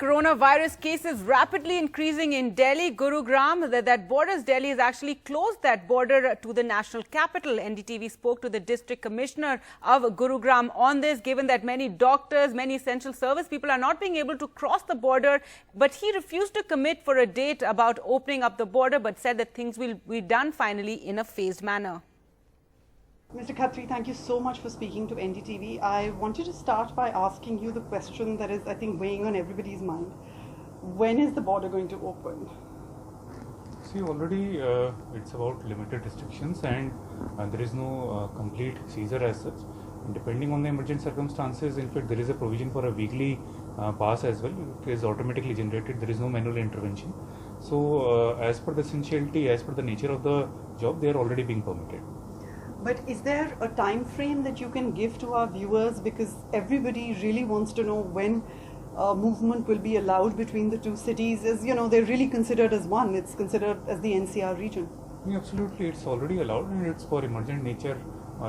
coronavirus cases rapidly increasing in Delhi, Gurugram. That borders Delhi has actually closed that border to the national capital. NDTV spoke to the district commissioner of Gurugram on this, given that many doctors, many essential service people are not being able to cross the border. But he refused to commit for a date about opening up the border, but said that things will be done finally in a phased manner. Mr. Khatri, thank you so much for speaking to NDTV. I wanted to start by asking you the question that is, I think, weighing on everybody's mind. When is the border going to open? See, already it's about limited restrictions and there is no complete seizure as such. And depending on the emergent circumstances, in fact, there is a provision for a weekly pass as well. It is automatically generated. There is no manual intervention. So, as per the essentiality, as per the nature of the job, they are already being permitted. But is there a time frame that you can give to our viewers, because everybody really wants to know when movement will be allowed between the two cities? As you know, they're really considered as one. It's considered as the NCR region. Yeah, absolutely, it's already allowed, and it's for emergent nature,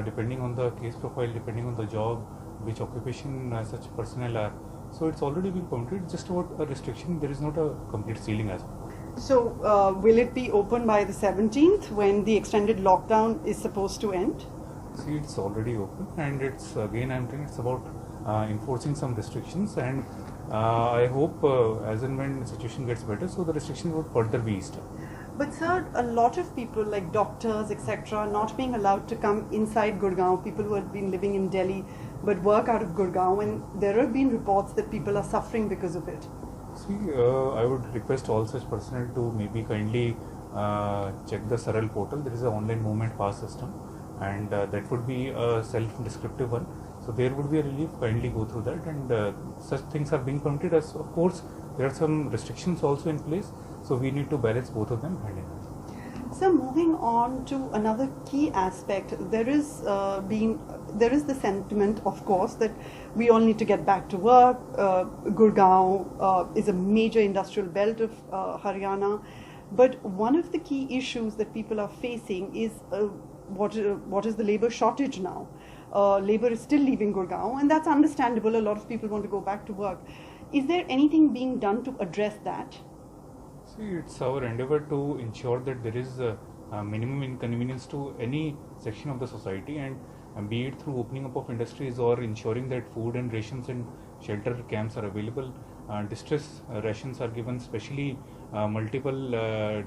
depending on the case profile, depending on the job, which occupation such personnel are. So it's already been permitted. It's just about a restriction. There is not a complete ceiling as well. So will it be open by the 17th, when the extended lockdown is supposed to end? See, it's already open, and it's again, I'm saying it's about enforcing some restrictions, and I hope as and when the situation gets better, so the restrictions would further be eased. But sir, a lot of people like doctors, etc., are not being allowed to come inside Gurgaon, people who have been living in Delhi but work out of Gurgaon, and there have been reports that people are suffering because of it. See, I would request all such personnel to maybe kindly check the Saral portal. There is an online movement pass system, and that would be a self-descriptive one. So there would be a relief. Kindly go through that, and such things are being permitted. As of course, there are some restrictions also in place. So we need to balance both of them hand in hand. So moving on to another key aspect, there is the sentiment, of course, that we all need to get back to work. Gurgaon is a major industrial belt of Haryana, but one of the key issues that people are facing is what is the labour shortage now. Labour is still leaving Gurgaon, and that's understandable. A lot of people want to go back to work. Is there anything being done to address that? See, it's our endeavor to ensure that there is a minimum inconvenience to any section of the society, and be it through opening up of industries or ensuring that food and rations and shelter camps are available. Distress rations are given, especially multiple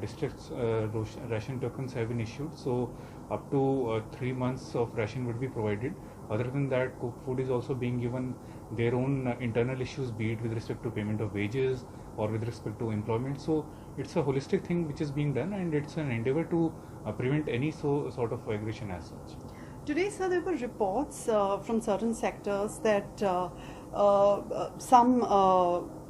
districts ration tokens have been issued, so up to 3 months of ration would be provided. Other than that, cooked food is also being given. Their own internal issues, be it with respect to payment of wages or with respect to employment. So it's a holistic thing which is being done, and it's an endeavor to prevent any sort of aggression as such. Today, sir, there were reports from certain sectors that some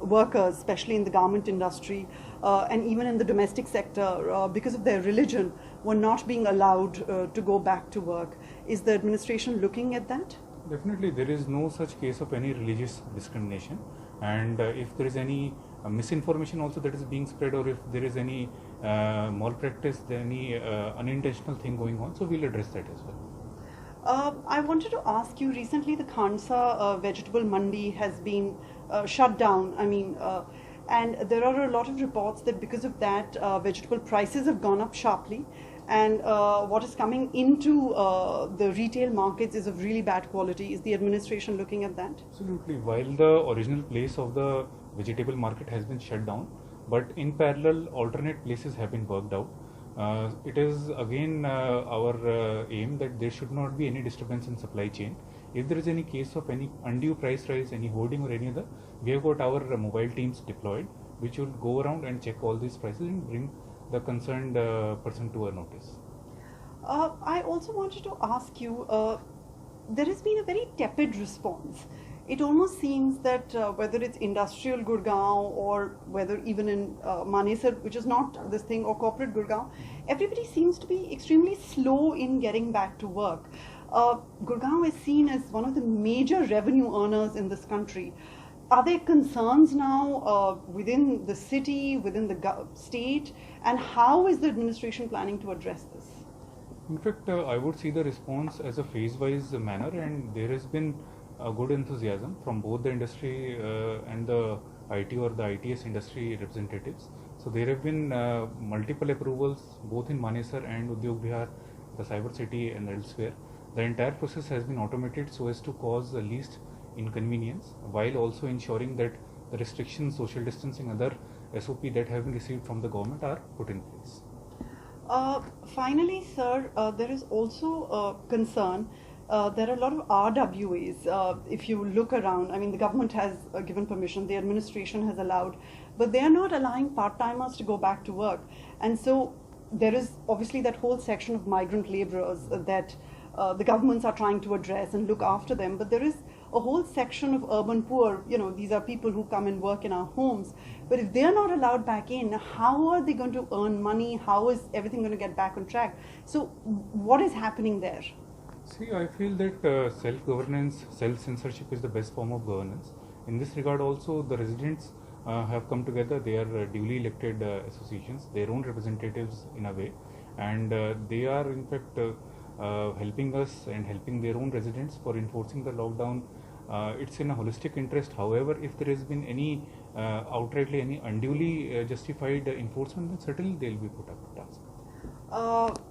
workers, especially in the garment industry and even in the domestic sector, because of their religion, were not being allowed to go back to work. Is the administration looking at that? Definitely, there is no such case of any religious discrimination, and if there is any misinformation also that is being spread, or if there is any malpractice, any unintentional thing going on, so we'll address that as well. I wanted to ask you, recently the Khansa vegetable mandi has been shut down. I mean, and there are a lot of reports that because of that, vegetable prices have gone up sharply, and what is coming into the retail markets is of really bad quality. Is the administration looking at that? Absolutely. While the original place of the vegetable market has been shut down, but in parallel, alternate places have been worked out. It is again our aim that there should not be any disturbance in supply chain. If there is any case of any undue price rise, any hoarding or any other, we have got our mobile teams deployed, which will go around and check all these prices and bring the concerned person to a notice. I also wanted to ask you, there has been a very tepid response. It almost seems that whether it's industrial Gurgaon or whether even in Manesar, which is not this thing, or corporate Gurgaon, everybody seems to be extremely slow in getting back to work. Gurgaon is seen as one of the major revenue earners in this country. Are there concerns now within the city, within the state, and how is the administration planning to address this? In fact, I would see the response as a phase-wise manner, and there has been a good enthusiasm from both the industry and the IT or the ITS industry representatives. So there have been multiple approvals both in Manesar and Udyog Vihar, the Cyber City and elsewhere. The entire process has been automated so as to cause the least inconvenience while also ensuring that the restrictions, social distancing, other SOP that have been received from the government are put in place. Finally, sir, there is also a concern. There are a lot of RWAs. If you look around, I mean, the government has given permission, the administration has allowed, but they are not allowing part-timers to go back to work. And so there is obviously that whole section of migrant laborers that the governments are trying to address and look after them. But there is a whole section of urban poor, these are people who come and work in our homes. But if they're not allowed back in, how are they going to earn money? How is everything going to get back on track? So what is happening there? See, I feel that self-governance, self-censorship is the best form of governance. In this regard also, the residents have come together. They are duly elected associations, their own representatives in a way, and they are in fact helping us and helping their own residents for enforcing the lockdown. It's in a holistic interest. However, if there has been any outrightly any unduly justified enforcement, then certainly they will be put up to task.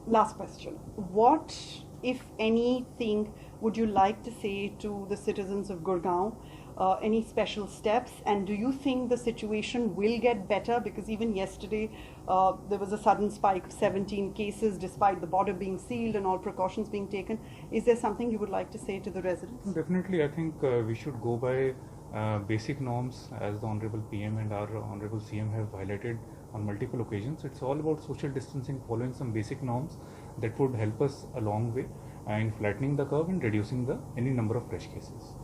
Last question. What, if anything, would you like to say to the citizens of Gurgaon? Any special steps, and do you think the situation will get better? Because even yesterday there was a sudden spike of 17 cases despite the border being sealed and all precautions being taken. Is there something you would like to say to the residents? Definitely, I think we should go by basic norms as the Honorable PM and our Honorable CM have highlighted on multiple occasions. It's all about social distancing, following some basic norms that would help us a long way in flattening the curve and reducing any number of fresh cases.